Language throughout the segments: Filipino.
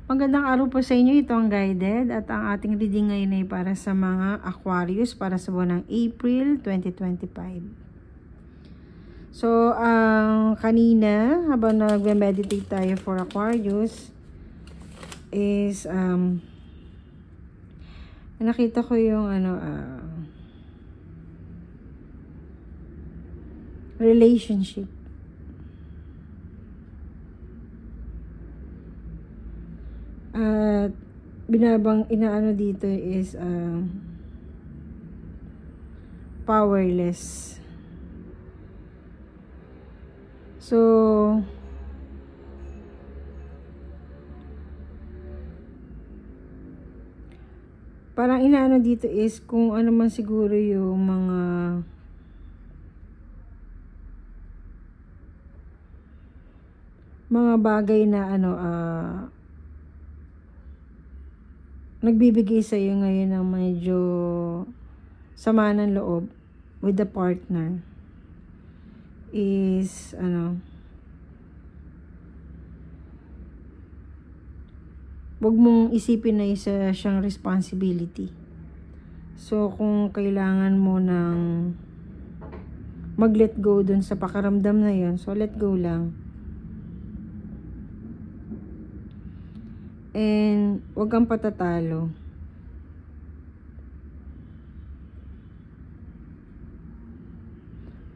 Magandang araw po sa inyo. Ito ang guided at ang ating reading ngayon ay para sa mga Aquarius para sa buwan ng April 2025. So, kanina habang nagme-meditate tayo for Aquarius is nakita ko yung relationship. At inaano dito is powerless. So parang inaano dito is kung ano man siguro yung mga bagay na nagbibigay sa iyo ngayon ng medyo sama ng loob with the partner is wag mong isipin na isa siyang responsibility. So kung kailangan mo ng mag-let go dun sa pakaramdam na yun, so let go lang. And wag kang patatalo.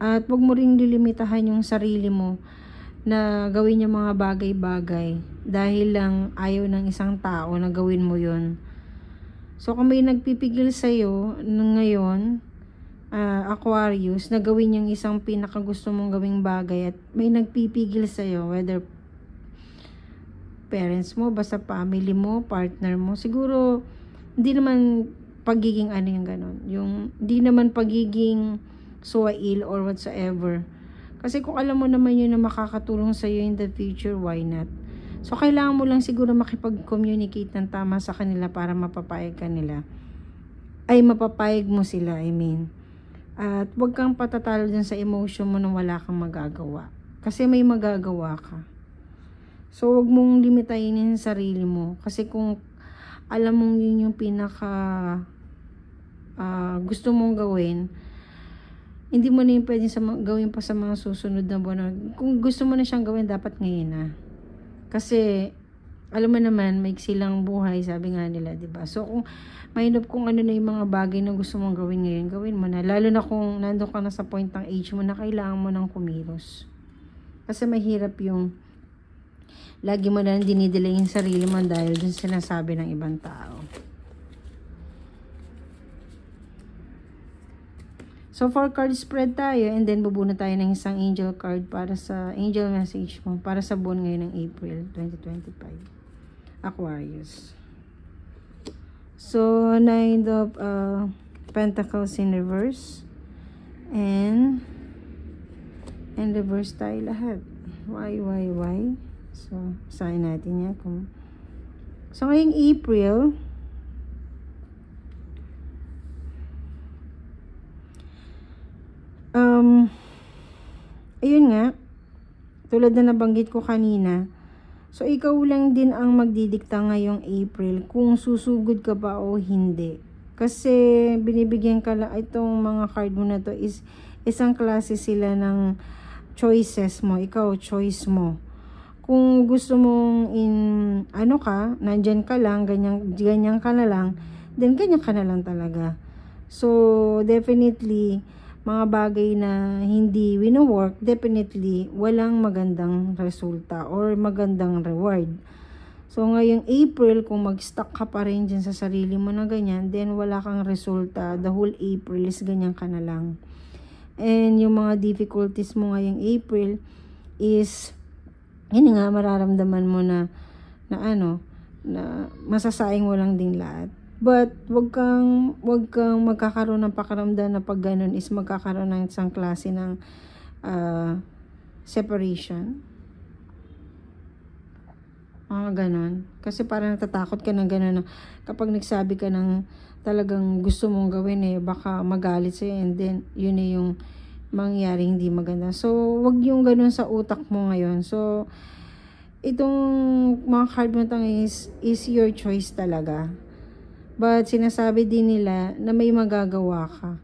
At wag mo ring lilimitahan yung sarili mo na gawin yung mga bagay-bagay dahil lang ayaw ng isang tao na gawin mo yun. So kung may nagpipigil sa'yo ngayon, Aquarius, na gawin yung isang pinakagusto mong gawing bagay at may nagpipigil sa'yo, whether parents mo, basta family mo, partner mo, siguro hindi naman pagiging yung ganon, yung hindi naman pagiging suwail or whatsoever, kasi kung alam mo naman yun na makakatulong sa iyo in the future, why not? So kailangan mo lang siguro makipag-communicate ng tama sa kanila para mapapayag kanila, mapapayag mo sila, at wag kang patatalo dun sa emotion mo na wala kang magagawa, kasi may magagawa ka. So, wag mong limitayin yung sarili mo. Kasi kung alam mong yun yung pinaka gusto mong gawin, hindi mo na yung pwede gawin pa sa mga susunod na buwan. Kung gusto mo na siyang gawin, dapat ngayon na. Kasi, alam mo naman, maiksi lang buhay, sabi nga nila, diba? So, kung mainop kung ano na yung mga bagay na gusto mong gawin ngayon, gawin mo na. Lalo na kung nandun ka na sa point ng age mo na kailangan mo ng kumilos. Kasi mahirap yung lagi mo na dinidelay yung sarili mo dahil dun sinasabi ng ibang tao. So, 4 card spread tayo and then bubuna tayo ng isang angel card para sa angel message mo para sa buwan ngayon ng April 2025. Aquarius. So, 9 of Pentacles in reverse. And reverse tayo lahat. Why? So, sayin natin yan. So, ngayong April, ayun nga, tulad na nabanggit ko kanina, so, ikaw lang din ang magdidikta ngayong April kung susugod ka ba o hindi. Kasi, binibigyan ka lang, itong mga card mo na to is isang klase sila ng choices mo. Ikaw, choice mo. Kung gusto mong nandyan ka lang, ganyan ka na lang, then ganyan ka na lang talaga. So, definitely, mga bagay na hindi wino-work, definitely, walang magandang resulta or magandang reward. So, ngayong April, kung mag-stuck ka pa rin dyan sa sarili mo na ganyan, then wala kang resulta. The whole April is ganyan ka na lang. And yung mga difficulties mo ngayong April is yun nga, mararamdaman mo na masasayang mo lang din lahat. But, wag kang magkakaroon ng pakaramdam na pag ganun is magkakaroon ng isang klase ng separation. Ganun. Kasi parang natatakot ka ng ganun na kapag nagsabi ka ng talagang gusto mong gawin baka magalit sa'yo and then yun yung mangyari hindi maganda. So, wag yung ganun sa utak mo ngayon. So, itong mga card mo tang is your choice talaga. But sinasabi din nila na may magagawa ka.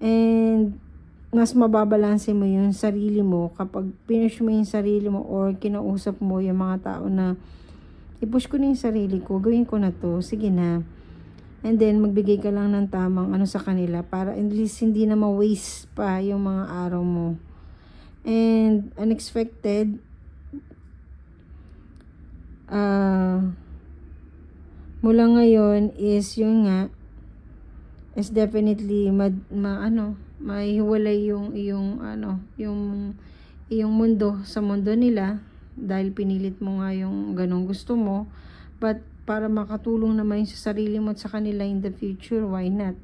And mas mababalanse mo yung sarili mo kapag pinush mo yung sarili mo or kinausap mo yung mga tao na i-push ko na yung sarili ko, gawin ko na to, sige na. And then magbigay ka lang ng tamang ano sa kanila para at least hindi na ma-waste pa yung mga araw mo. And unexpected mula ngayon is yun nga is definitely mahiwalay yung iyong mundo sa mundo nila dahil pinilit mo nga yung ganong gusto mo, but para makatulong naman sa sarili mo at sa kanila in the future, why not?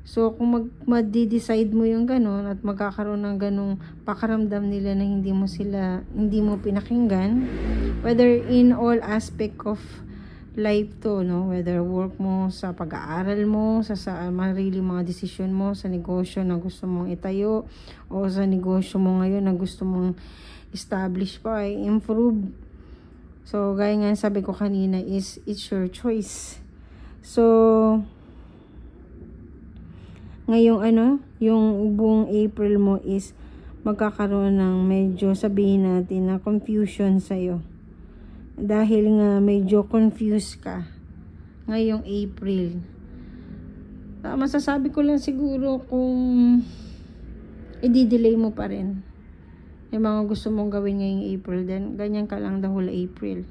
So kung mag-decide mo yung ganon at magkakaroon ng ganong pakaramdam nila na hindi mo pinakinggan, whether in all aspect of life to, no, whether work mo, sa pag-aaral mo, sa marili mga desisyon mo, sa negosyo na gusto mong itayo, o sa negosyo mo ngayon na gusto mong establish pa, improve. So gaya nga sabi ko kanina is it's your choice. So ngayong yung buong April mo is magkakaroon ng medyo sabihin natin na confusion sa'yo. Dahil nga medyo confused ka ngayong April. Masasabi ko lang siguro kung i-delay mo pa rin yung mga gusto mong gawin ngayong April, then ganyan ka lang the whole April.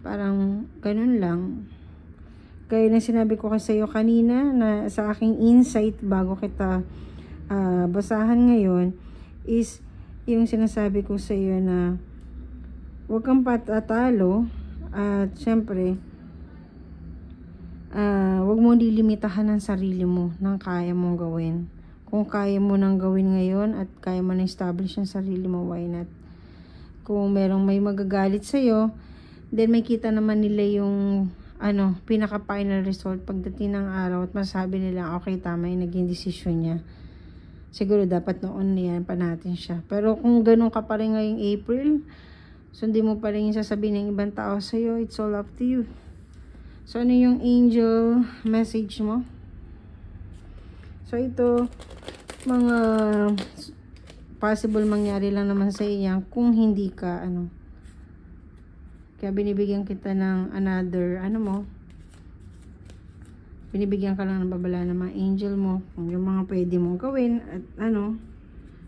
Parang ganun lang. Gaya na sinabi ko kasi sa'yo kanina na sa aking insight bago kita basahan ngayon is yung sinasabi ko sa'yo na huwag kang patatalo at syempre huwag mo lilimitahan ang sarili mo ng kaya mong gawin. Kung kaya mo nang gawin ngayon at kaya mo na establish ang sarili mo, why not? Kung merong may magagalit sa'yo, then may kita naman nila yung pinaka final result pagdating ng araw at masabi nila okay, tama yung naging desisyon niya, siguro dapat noon yan pa natin siya. Pero kung ganun ka pa rin ngayong April, sundin mo pa rin yung sasabihin ng ibang tao sa'yo, it's all up to you. So ano yung angel message mo? So ito, mga possible mangyari lang naman sa iyo kung hindi ka kaya binibigyan kita ng another binibigyan ka lang ng babala ng mga angel mo kung yung mga pwede mong gawin at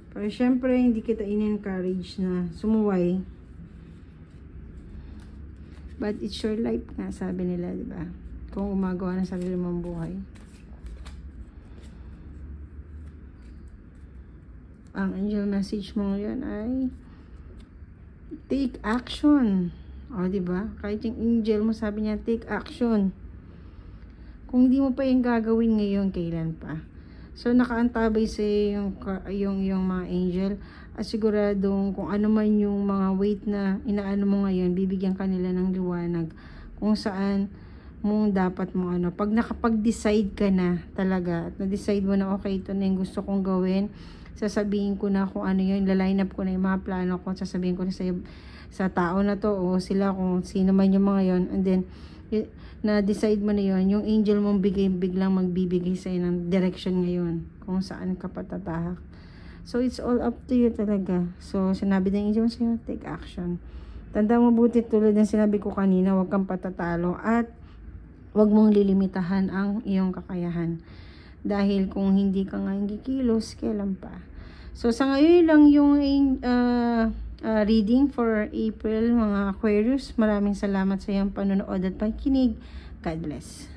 pero syempre hindi kita in-encourage na sumuway, but it's your life nga, sabi nila, diba? Kung gumagawa ng sarili mong buhay. Ang angel message mo ngayon ay take action. O, diba? Kahit yung angel mo sabi niya, take action. Kung hindi mo pa yung gagawin ngayon, kailan pa? So, nakaantabay sa yung mga angel. At siguradong kung ano man yung mga weight na inaano mo ngayon, bibigyan kanila ng liwanag kung saan mong dapat mo pag nakapag-decide ka na talaga at na-decide mo na okay, ito na yung gusto kong gawin, sasabihin ko na kung ano yun, line up ko na yung mga plano ko, sasabihin ko na sa tao na to o sila kung sino man yung mga yon, and then na-decide mo na yon, yung angel mong biglang magbibigay sa'yo ng direction ngayon kung saan ka patatahak. So it's all up to you talaga. So sinabi ng angel sa'yo, take action. Tanda mo buti, tulad ng sinabi ko kanina, huwag kang patatalo at huwag mong lilimitahan ang iyong kakayahan. Dahil kung hindi ka nga kikilos, kailan pa? So sa ngayon lang yung reading for April, mga Aquarius. Maraming salamat sa iyong panonood at pakikinig. God bless.